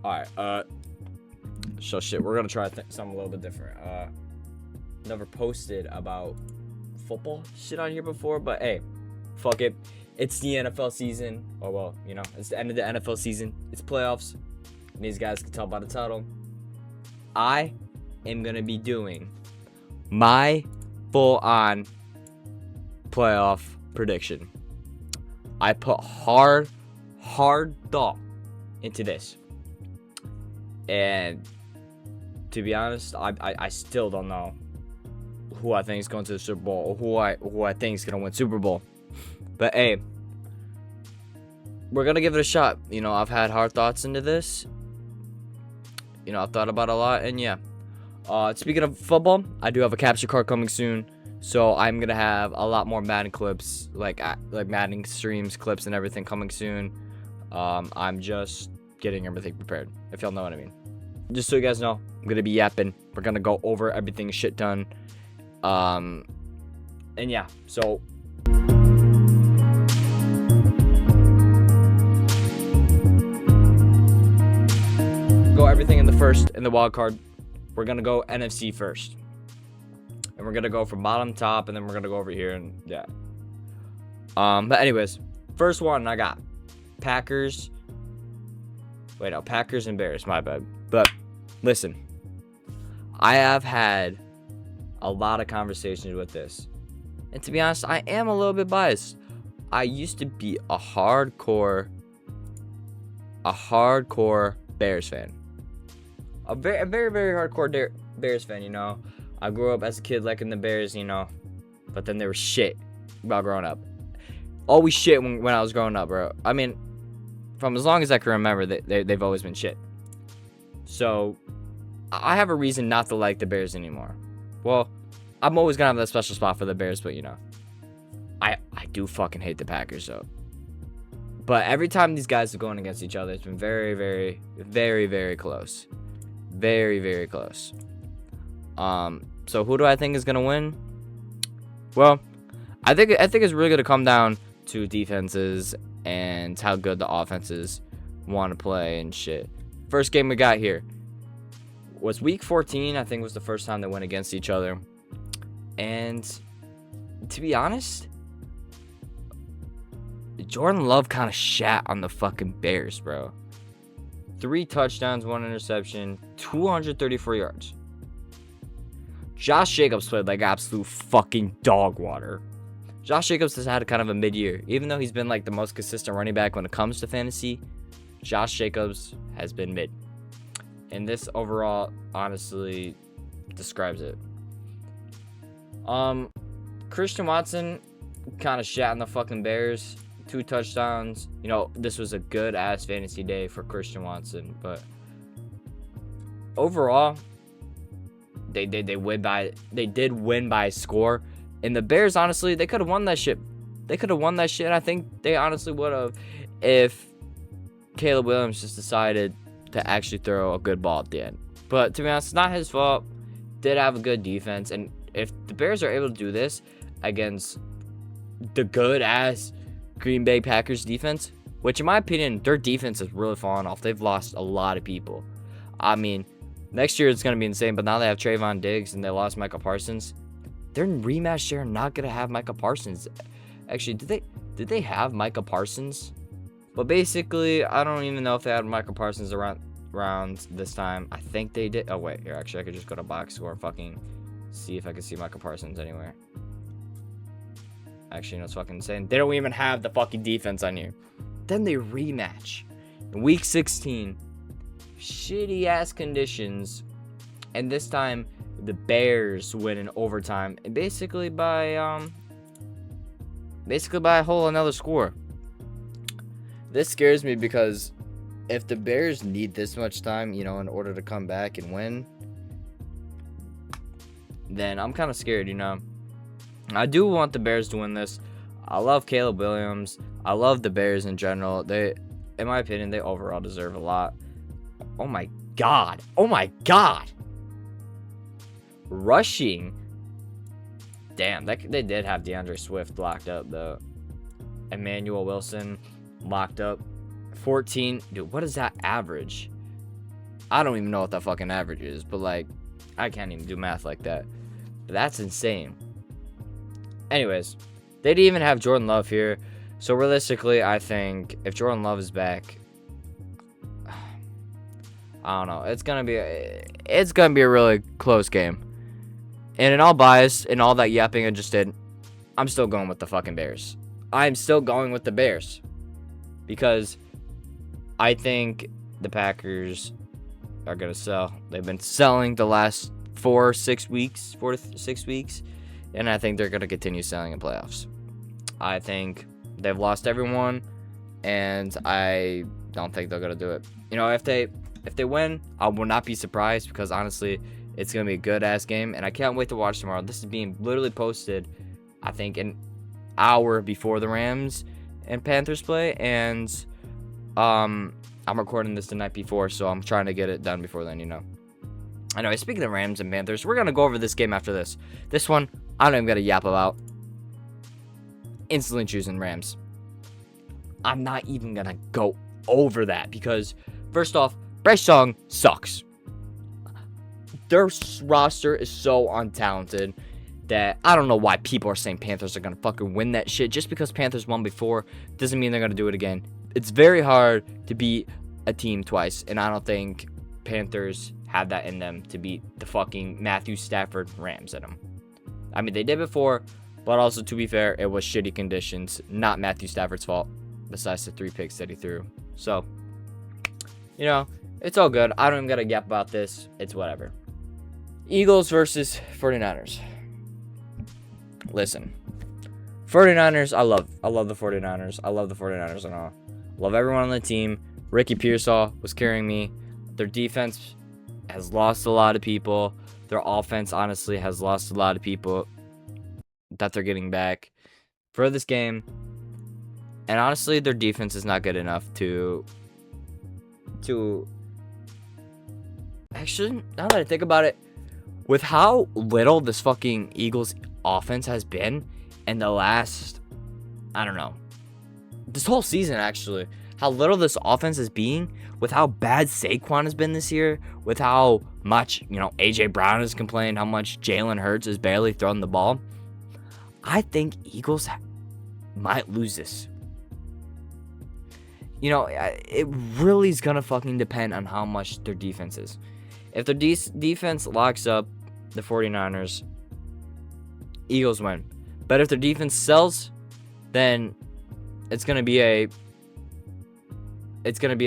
All right. So shit, we're gonna try something a little bit different. Never posted about football shit on here before, but hey, fuck it. It's the NFL season. Oh well, you know, it's the end of the NFL season. It's playoffs. And these guys can tell by the title. I am gonna be doing my full-on playoff prediction. I put hard thought into this, and to be honest, I still don't know who I think is going to the Super Bowl or who I think is gonna win Super Bowl. But hey, we're gonna give it a shot. You know, I've had hard thoughts into this. You know, I've thought about it a lot, and yeah. Speaking of football, I do have a capture card coming soon, so I'm gonna have a lot more Madden clips, like Madden streams, clips, and everything coming soon. I'm just getting everything prepared, if y'all know what I mean. Just so you guys know, I'm gonna be yapping. We're gonna go over everything shit done. And yeah, so go everything in the wild card. We're gonna go NFC first, and we're gonna go from bottom to top, and then we're gonna go over here, and yeah. But anyways, first one I got Packers. Wait, no, Packers and Bears. My bad. But listen, I have had a lot of conversations with this, and to be honest, I am a little bit biased. I used to be a hardcore Bears fan. A very hardcore Bears fan, you know. I grew up as a kid liking the Bears, you know, but then they were shit while growing up. Always shit when I was growing up, bro. I mean, from as long as I can remember, they've always been shit. So, I have a reason not to like the Bears anymore. Well, I'm always gonna have that special spot for the Bears, but you know, I do fucking hate the Packers, though. But every time these guys are going against each other, it's been very close. Very close. So who do I think is gonna win? Well, I think it's really gonna come down to defenses and how good the offenses want to play and shit. First game we got here was week 14. I think was the first time they went against each other. And to be honest, Jordan Love kind of shat on the fucking Bears, bro. 3 touchdowns, 1 interception, 234 yards. Josh Jacobs played like absolute fucking dog water. Josh Jacobs has had kind of a mid-year. Even though he's been like the most consistent running back when it comes to fantasy, Josh Jacobs has been mid. And this overall honestly describes it. Christian Watson kind of shat on the fucking Bears. 2 touchdowns. You know, this was a good ass fantasy day for Christian Watson, but overall, they did win by a score. And the Bears, honestly, they could have won that shit. I think they honestly would have if Caleb Williams just decided to actually throw a good ball at the end. But to be honest, it's not his fault. Did have a good defense, and if the Bears are able to do this against the good ass Green Bay Packers defense, which in my opinion, their defense has really fallen off. They've lost a lot of people. I mean, next year it's going to be insane, but now they have Trayvon Diggs and they lost Micah Parsons. Their rematch, they're not going to have Micah Parsons. Actually, did they have Micah Parsons? But basically, I don't even know if they had Micah Parsons around this time. I think they did. Oh, wait. Here, actually, I could just go to box score and fucking see if I can see Micah Parsons anywhere. Actually, no, it's fucking insane. They don't even have the fucking defense on here. Then they rematch in week 16. Shitty ass conditions. And this time, the Bears win in overtime. And basically by a whole another score. This scares me because if the Bears need this much time, you know, in order to come back and win, then I'm kind of scared, you know. I do want the Bears to win this. I love Caleb Williams. I love the Bears in general. They, in my opinion, they overall deserve a lot. Oh my god. Rushing. Damn, they did have DeAndre Swift locked up, though. Emmanuel Wilson locked up. 14. Dude, what is that average? I don't even know what that fucking average is, but like, I can't even do math like that. That's insane. Anyways, they didn't even have Jordan Love here. So realistically, I think if Jordan Love is back, I don't know. It's gonna be a really close game. And in all bias, in all that yapping I just did, I'm still going with the fucking Bears. I'm still going with the Bears because I think the Packers are gonna sell. They've been selling the last 4 to 6 weeks, and I think they're gonna continue selling in playoffs. I think they've lost everyone, and I don't think they're gonna do it. You know, if they win, I will not be surprised because honestly, it's gonna be a good ass game, and I can't wait to watch tomorrow. This is being literally posted, I think, an hour before the Rams and Panthers play, and I'm recording this the night before, so I'm trying to get it done before then, you know. Anyway, speaking of Rams and Panthers, we're gonna go over this game after this. This one, I don't even gotta yap about. Instantly choosing Rams. I'm not even gonna go over that because, first off, Bryce Young sucks. Their roster is so untalented that I don't know why people are saying Panthers are going to fucking win that shit. Just because Panthers won before doesn't mean they're going to do it again. It's very hard to beat a team twice, and I don't think Panthers have that in them to beat the fucking Matthew Stafford Rams in them. I mean, they did before, but also, to be fair, it was shitty conditions, not Matthew Stafford's fault, besides the 3 picks that he threw. So, you know, it's all good. I don't even got to yap about this. It's whatever. Eagles versus 49ers. Listen. 49ers, I love the 49ers. I love the 49ers and all. Love everyone on the team. Ricky Pearsall was carrying me. Their defense has lost a lot of people. Their offense, honestly, has lost a lot of people that they're getting back for this game. And honestly, their defense is not good enough to actually, now that I think about it, with how little this fucking Eagles offense has been in the last, I don't know, this whole season actually, how little this offense is being, with how bad Saquon has been this year, with how much, you know, AJ Brown has complained, how much Jalen Hurts has barely thrown the ball, I think Eagles might lose this. You know, it really is going to fucking depend on how much their defense is. If their defense locks up the 49ers, Eagles win. But if their defense sells, then it's going to be an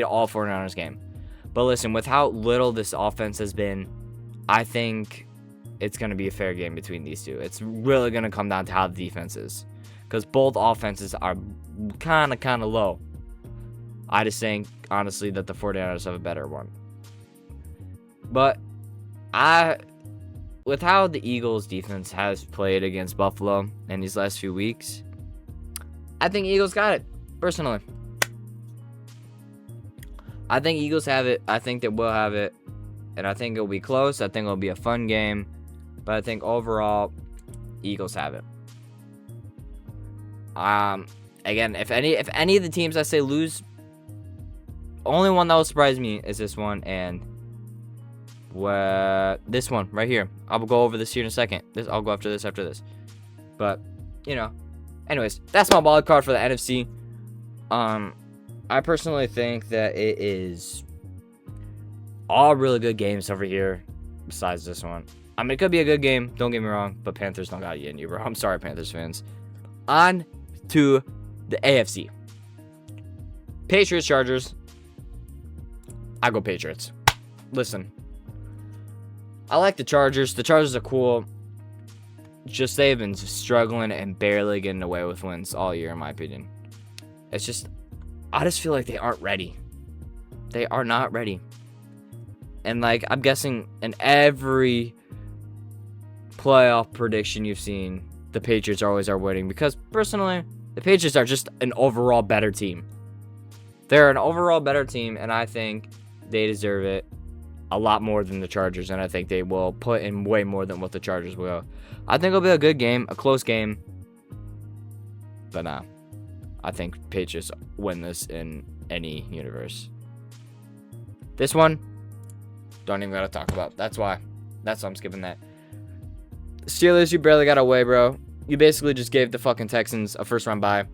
all 49ers game. But listen, with how little this offense has been, I think it's going to be a fair game between these two. It's really going to come down to how the defense is, because both offenses are kind of low. I just think, honestly, that the 49ers have a better one. But with how the Eagles defense has played against Buffalo in these last few weeks, I think Eagles got it, personally. I think Eagles have it. I think they will have it. And I think it'll be close. I think it'll be a fun game. But I think overall, Eagles have it. Again, if any of the teams I say lose, only one that will surprise me is this one, and this one right here. I'll go over this here in a second. I'll go after this. But, you know, anyways, that's my wild card for the NFC. I personally think that it is all really good games over here besides this one. I mean, it could be a good game, don't get me wrong, but Panthers don't got it in you, bro. I'm sorry, Panthers fans. On to the AFC. Patriots, Chargers. I go Patriots. Listen, I like the Chargers. The Chargers are cool. Just they've been struggling and barely getting away with wins all year, in my opinion. It's just, I just feel like they aren't ready. They are not ready. And like, I'm guessing in every playoff prediction you've seen, the Patriots always are winning, because personally, the Patriots are just an overall better team. They're an overall better team, and I think they deserve it a lot more than the Chargers, and I think they will put in way more than what the Chargers will. I think it'll be a good game, a close game, but nah. I think Patriots win this in any universe. This one, Don't even gotta talk about. That's why I'm skipping that. Steelers, you barely got away, bro. You basically just gave the fucking Texans a first round bye.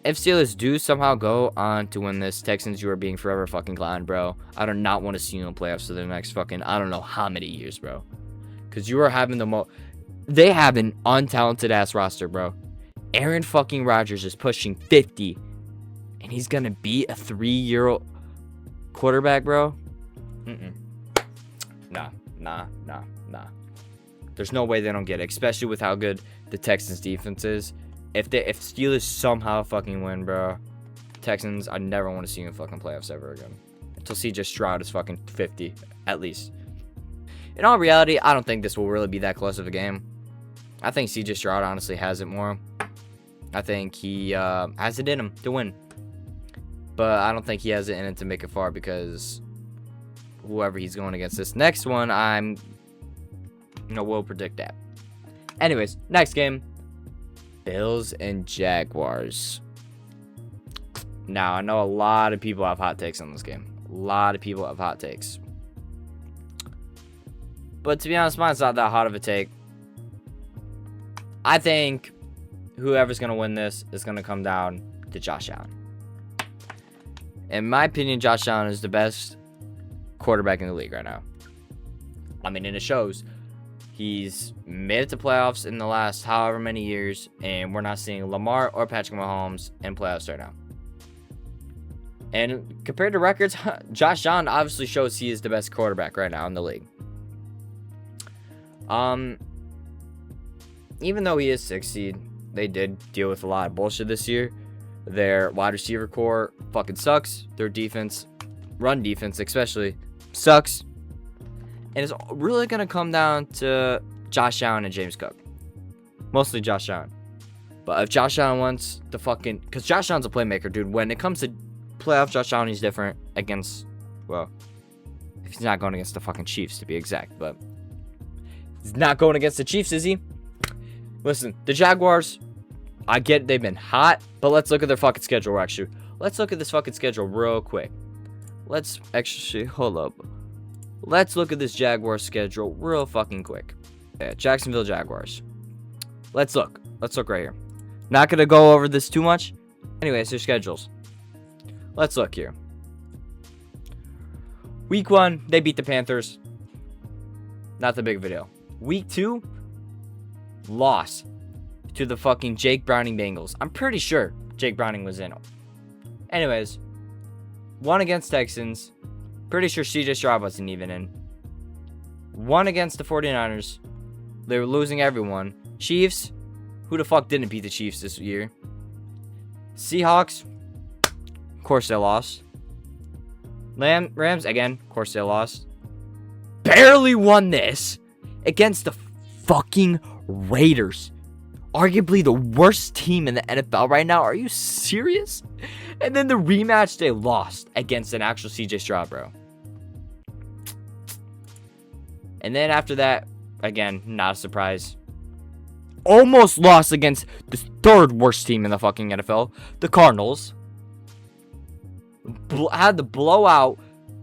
If Steelers do somehow go on to win this, Texans, you are being forever fucking clowned, bro. I do not want to see you in playoffs for the next fucking, I don't know how many years, bro. Because you are having the they have an untalented ass roster, bro. Aaron fucking Rodgers is pushing 50. And he's going to be a 3-year-old quarterback, bro? Nah. There's no way they don't get it, especially with how good the Texans defense is. If Steelers somehow fucking win, bro, Texans, I never want to see you in fucking playoffs ever again. Until CJ Stroud is fucking 50, at least. In all reality, I don't think this will really be that close of a game. I think CJ Stroud honestly has it more. I think he has it in him to win. But I don't think he has it in it to make it far because whoever he's going against this next one, we'll predict that. Anyways, next game. Bills and Jaguars. Now, I know a lot of people have hot takes on this game. A lot of people have hot takes. But to be honest, mine's not that hot of a take. I think whoever's going to win this is going to come down to Josh Allen. In my opinion, Josh Allen is the best quarterback in the league right now. I mean, and it shows. He's made it to playoffs in the last however many years, and we're not seeing Lamar or Patrick Mahomes in playoffs right now. And compared to records, Josh Allen obviously shows he is the best quarterback right now in the league. Even though he is 6th seed, they did deal with a lot of bullshit this year. Their wide receiver core fucking sucks. Their defense, run defense especially, sucks. And it's really going to come down to Josh Allen and James Cook. Mostly Josh Allen. But if Josh Allen wants to fucking... Because Josh Allen's a playmaker, dude. When it comes to playoff Josh Allen, he's different against... Well, if he's not going against the fucking Chiefs, to be exact. But he's not going against the Chiefs, is he? Listen, the Jaguars... I get they've been hot, but let's look at their fucking schedule, actually. Let's look at this fucking schedule real quick. Let's actually... Hold up. Let's look at this Jaguars schedule real fucking quick. Yeah, Jacksonville Jaguars. Let's look. Let's look right here. Not going to go over this too much. Anyways, their schedules. Let's look here. Week 1, they beat the Panthers. Not the big video. Week 2, loss to the fucking Jake Browning Bengals. I'm pretty sure Jake Browning was in. Anyways, won against Texans. Pretty sure CJ Stroud wasn't even in. Won against the 49ers. They were losing everyone. Chiefs. Who the fuck didn't beat the Chiefs this year? Seahawks. Of course they lost. Rams. Again. Of course they lost. Barely won this against the fucking Raiders. Arguably the worst team in the NFL right now. Are you serious? And then the rematch, they lost against an actual CJ Stroud, bro. And then after that, again, not a surprise. Almost lost against the 3rd worst team in the fucking NFL, the Cardinals. Had to blow out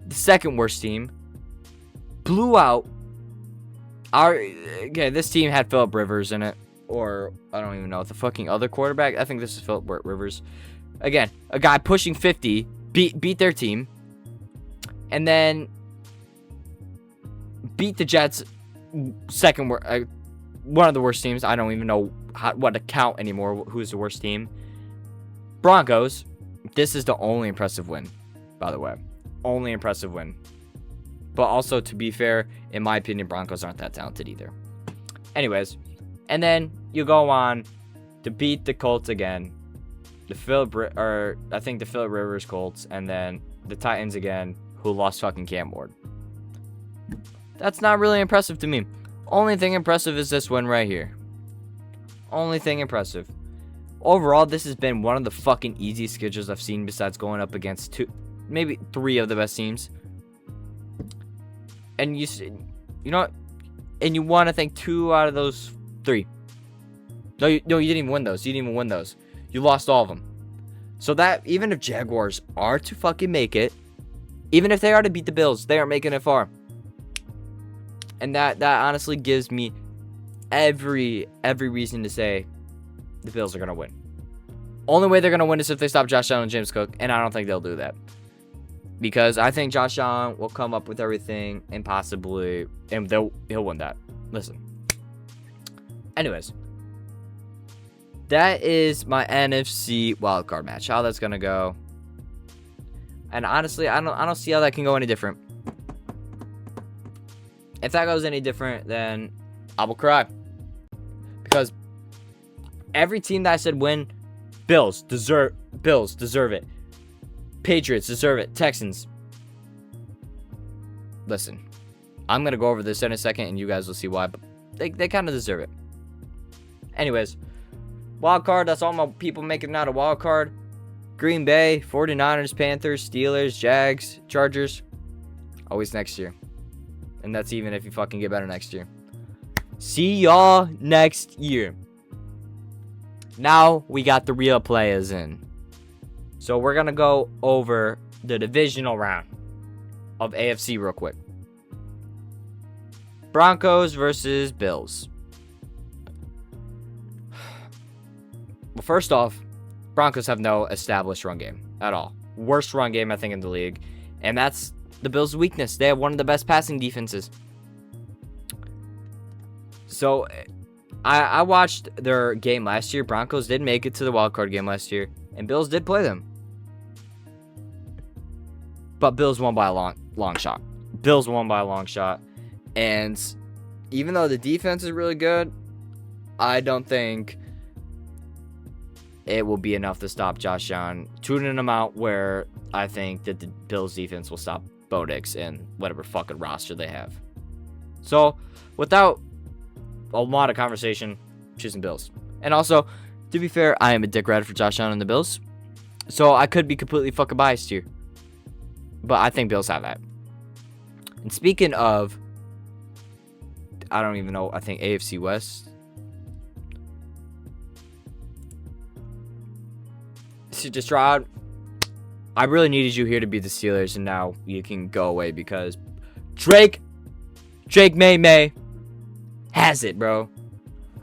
the 2nd worst team. Blew out this team had Phillip Rivers in it. Or, I don't even know, the fucking other quarterback. I think this is Phillip Rivers. Again, a guy pushing 50, beat their team. And then beat the Jets, one of the worst teams. I don't even know what to count anymore, who's the worst team. Broncos, this is the only impressive win, by the way. Only impressive win. But also, to be fair, in my opinion, Broncos aren't that talented either. Anyways, and then you go on to beat the Colts again. The Phillip Rivers Colts, and then the Titans again, who lost fucking Cam Ward. That's not really impressive to me. Only thing impressive is this one right here. Only thing impressive. Overall, this has been one of the fucking easiest schedules I've seen besides going up against maybe 3 of the best teams. And you know what? And you won, I think, 2 out of those 3. No, you didn't even win those. You didn't even win those. You lost all of them. So that, even if Jaguars are to fucking make it, Even if they are to beat the Bills, they aren't making it far. And that honestly gives me every reason to say the Bills are going to win. Only way they're going to win is if they stop Josh Allen and James Cook, and I don't think they'll do that. Because I think Josh Allen will come up with everything and possibly, and he'll win that. Listen. Anyways. That is my NFC wildcard match. How that's going to go. And honestly, I don't see how that can go any different. If that goes any different, then I will cry. Because every team that I said win, Bills deserve it. Patriots deserve it. Texans. Listen, I'm going to go over this in a second, and you guys will see why. But they kind of deserve it. Anyways, wild card. That's all my people making it out a wild card. Green Bay, 49ers, Panthers, Steelers, Jags, Chargers. Always next year. And that's even if you fucking get better next year. See y'all next year. Now we got the real players in. So we're going to go over the divisional round of AFC real quick. Broncos versus Bills. Well, first off, Broncos have no established run game at all. Worst run game, I think, in the league. And that's the Bills' weakness. They have one of the best passing defenses. So, I watched their game last year. Broncos did make it to the wildcard game last year. And Bills did play them. But Bills won by a long shot. Bills won by a long shot. And even though the defense is really good, I don't think it will be enough to stop Josh Allen, tuning him out where I think that the Bills defense will stop Bo Nix and whatever fucking roster they have. So, without a lot of conversation, choosing Bills. And also, to be fair, I am a dick rider for Josh Allen and the Bills. So, I could be completely fucking biased here. But I think Bills have that. And speaking of, I don't even know, I think AFC West. Just Stroud, I really needed you here to beat the Steelers, and now you can go away because Drake May has it, bro.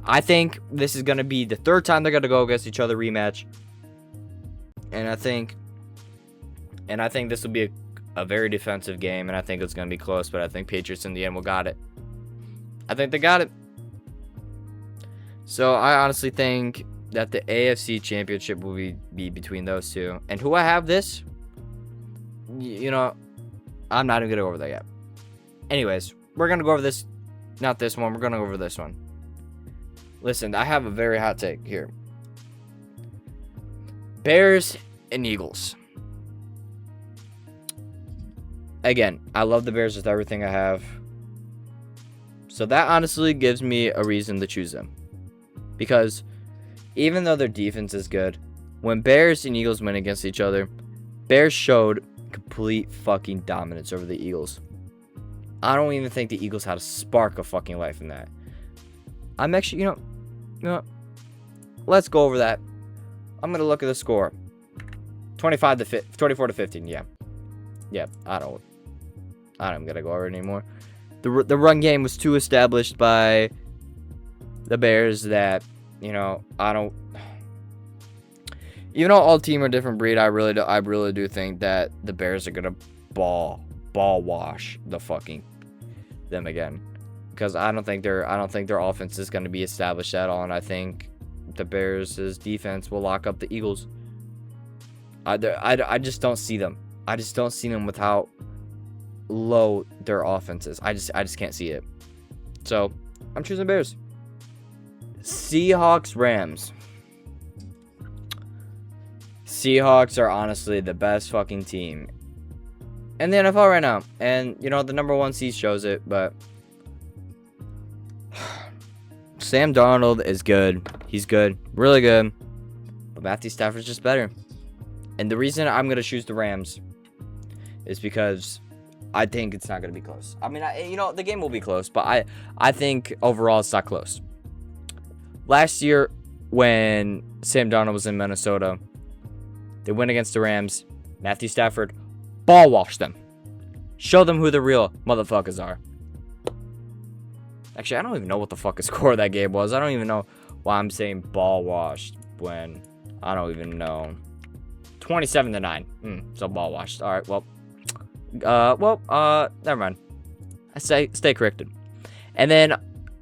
I think this is going to be the third time they're going to go against each other rematch. And I think this will be a very defensive game, and I think it's going to be close, but I think Patriots in the end will got it. I think they got it. So I honestly think that the AFC Championship will be between those two. And who I have this, you know, I'm not even going to go over that yet. Anyways, we're going to go over this. Not this one. We're going to go over this one. Listen, I have a very hot take here. Bears and Eagles. Again, I love the Bears with everything I have. So that honestly gives me a reason to choose them. Because even though their defense is good, when Bears and Eagles went against each other, Bears showed complete fucking dominance over the Eagles. I don't even think the Eagles had a spark of fucking life in that. I'm actually, you know, let's go over that. I'm going to look at the score. 24 to 15, yeah. Yeah, I'm going to go over it anymore. The run game was too established by the Bears that, you know, even though all team are different breed, I really do think that the Bears are gonna ball wash them again, because I don't think their offense is gonna be established at all, and I think the Bears' defense will lock up the Eagles. I just don't see them. I just don't see them with how low their offense is. I just can't see it. So I'm choosing Bears. Seahawks, Rams. Seahawks are honestly the best fucking team in the NFL right now. And, you know, the number one seed shows it, but Sam Darnold is good. He's good. Really good. But Matthew Stafford's just better. And the reason I'm going to choose the Rams is because I think it's not going to be close. I mean, the game will be close, but I think overall it's not close. Last year, when Sam Darnold was in Minnesota, they went against the Rams. Matthew Stafford ball washed them. Show them who the real motherfuckers are. Actually, I don't even know what the fucking score of that game was. I don't even know why I'm saying ball washed when I don't even know. 27-9. So ball washed. All right, well, never mind. I stay corrected. And then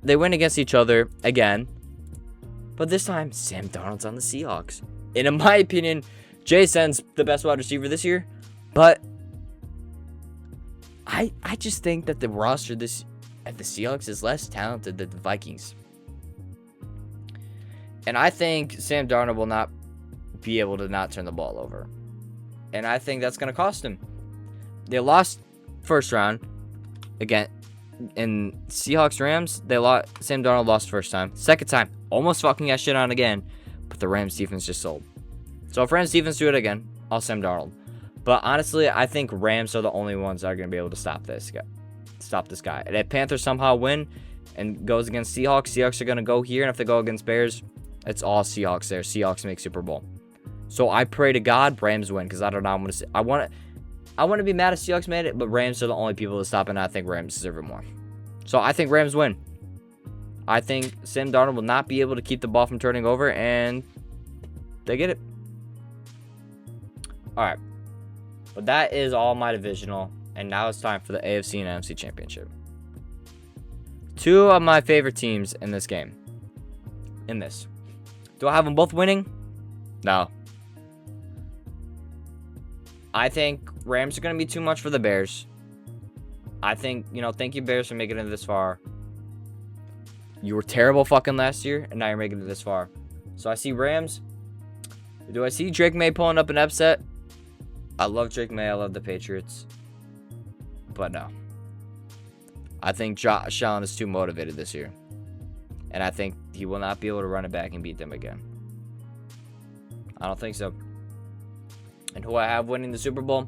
they went against each other again. But this time, Sam Darnold's on the Seahawks. And in my opinion, Jason's the best wide receiver this year. But I just think that the roster at the Seahawks is less talented than the Vikings. And I think Sam Darnold will not be able to not turn the ball over. And I think that's going to cost him. They lost first round again in Seahawks Rams. Sam Darnold lost first time. Second time, almost fucking got shit on again, but the Rams defense just sold. So if Rams defense do it again, I'll Sam Darnold. But honestly, I think Rams are the only ones that are going to be able to stop this guy. And if Panthers somehow win and goes against Seahawks are going to go here. And if they go against Bears, it's all Seahawks there. Seahawks make Super Bowl. So I pray to God Rams win, because I don't know. I want to be mad if Seahawks made it, but Rams are the only people to stop, and I think Rams deserve it more. So I think Rams win. I think Sam Darnold will not be able to keep the ball from turning over, and they get it. All right. But that is all my divisional, and now it's time for the AFC and NFC Championship. Two of my favorite teams in this game. Do I have them both winning? No. I think Rams are going to be too much for the Bears. I think, thank you, Bears, for making it this far. You were terrible fucking last year, and now you're making it this far. So I see Rams. Do I see Drake May pulling up an upset? I love Drake May. I love the Patriots. But no. I think Josh Allen is too motivated this year. And I think he will not be able to run it back and beat them again. I don't think so. And who I have winning the Super Bowl?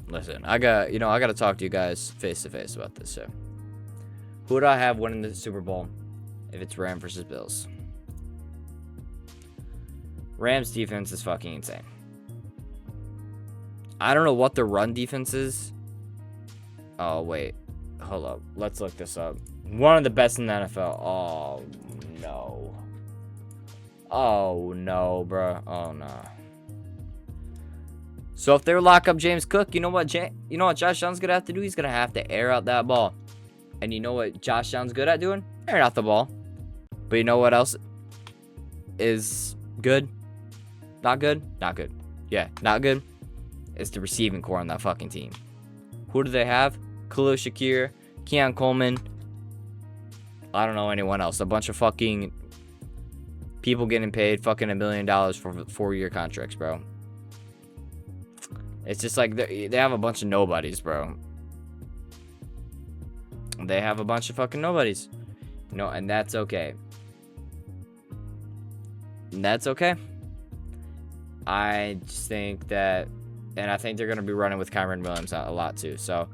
Listen, I got to talk to you guys face to face about this. So, who do I have winning the Super Bowl if it's Rams versus Bills? Rams defense is fucking insane. I don't know what their run defense is. Oh, wait. Hold up. Let's look this up. One of the best in the NFL. Oh, no. Oh, no, bro. Oh, no. So if they lock up James Cook, you know what Josh Allen's going to have to do? He's going to have to air out that ball. And you know what Josh Allen's good at doing? Airing out the ball. But you know what else is good? Not good? Not good. Yeah, not good. It's the receiving core on that fucking team. Who do they have? Khalil Shakir, Keon Coleman. I don't know anyone else. A bunch of fucking people getting paid fucking $1 million for 4-year contracts, bro. It's just like they have a bunch of nobodies, bro. They have a bunch of fucking nobodies. And that's okay. That's okay. I just think that, and I think they're going to be running with Kyren Williams a lot too. So,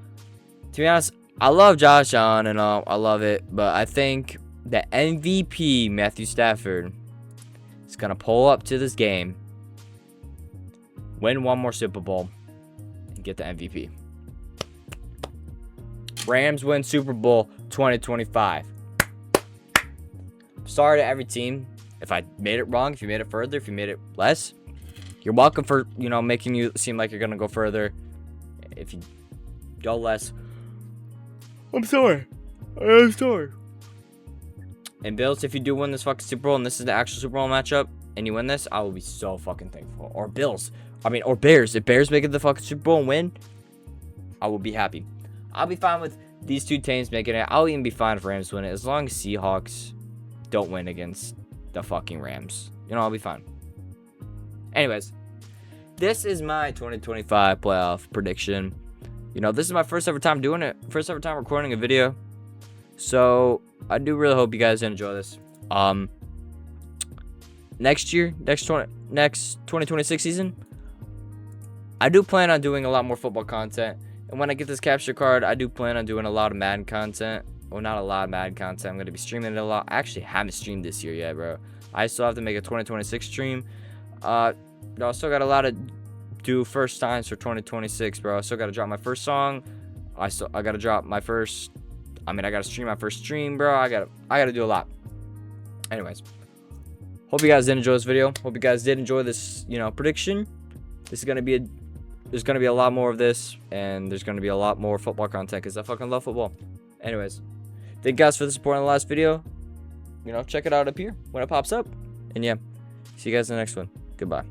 to be honest, I love Josh Allen and all. I love it. But I think the MVP, Matthew Stafford, is going to pull up to this game, win one more Super Bowl, and get the MVP. Rams win Super Bowl 2025. Sorry to every team if I made it wrong, if you made it further, if you made it less. You're welcome for, making you seem like you're going to go further. If you go less, I'm sorry. I'm sorry. And Bills, if you do win this fucking Super Bowl and this is the actual Super Bowl matchup and you win this, I will be so fucking thankful. Or Bears. If Bears make it the fucking Super Bowl and win, I will be happy. I'll be fine with these two teams making it. I'll even be fine if Rams win it. As long as Seahawks don't win against the fucking Rams. I'll be fine. Anyways, this is my 2025 playoff prediction. This is my first ever time doing it. First ever time recording a video. So, I do really hope you guys enjoy this. Next year, next 2026 season, I do plan on doing a lot more football content. And when I get this capture card, I do plan on doing a lot of Madden content. Well, not a lot of Madden content. I'm going to be streaming it a lot. I actually haven't streamed this year yet, bro. I still have to make a 2026 stream. I still got a lot of do first times for 2026, bro. I still gotta drop my first song. I gotta drop my first. I gotta stream my first stream, bro. I gotta do a lot. Anyways, hope you guys did enjoy this video. Hope you guys did enjoy this, prediction. There's gonna be a lot more of this, and there's gonna be a lot more football content because I fucking love football. Anyways, thank you guys for the support in the last video. Check it out up here when it pops up. And yeah, see you guys in the next one. Goodbye.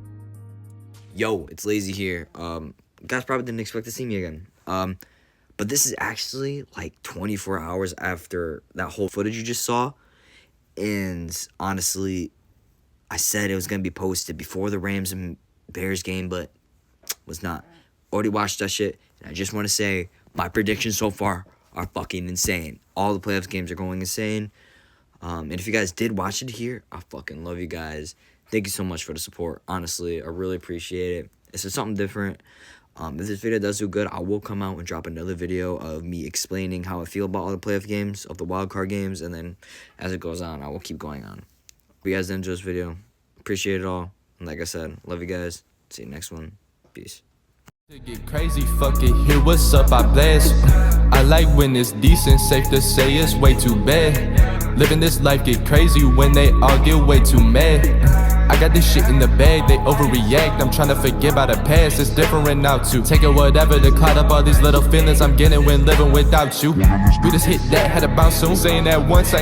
Yo, it's Lazy here. Guys probably didn't expect to see me again. But this is actually like 24 hours after that whole footage you just saw. And honestly, I said it was going to be posted before the Rams and Bears game, but was not. Already watched that shit. And I just want to say my predictions so far are fucking insane. All the playoffs games are going insane. And if you guys did watch it here, I fucking love you guys. Thank you so much for the support. Honestly, I really appreciate it. This is something different. If this video does do good, I will come out and drop another video of me explaining how I feel about all the playoff games, of the wildcard games, and then as it goes on, I will keep going on. Hope you guys did enjoy this video. Appreciate it all. And like I said, love you guys. See you next one. Peace. Get crazy, fuck it, here what's up, I blast. I like when it's decent, safe to say it's way too bad. Living this life get crazy when they all get way too mad. I got this shit in the bag, they overreact. I'm trying to forget about the past, it's different now too. Taking whatever to cloud up all these little feelings I'm getting when living without you. We just hit that, had to bounce soon. Saying that once I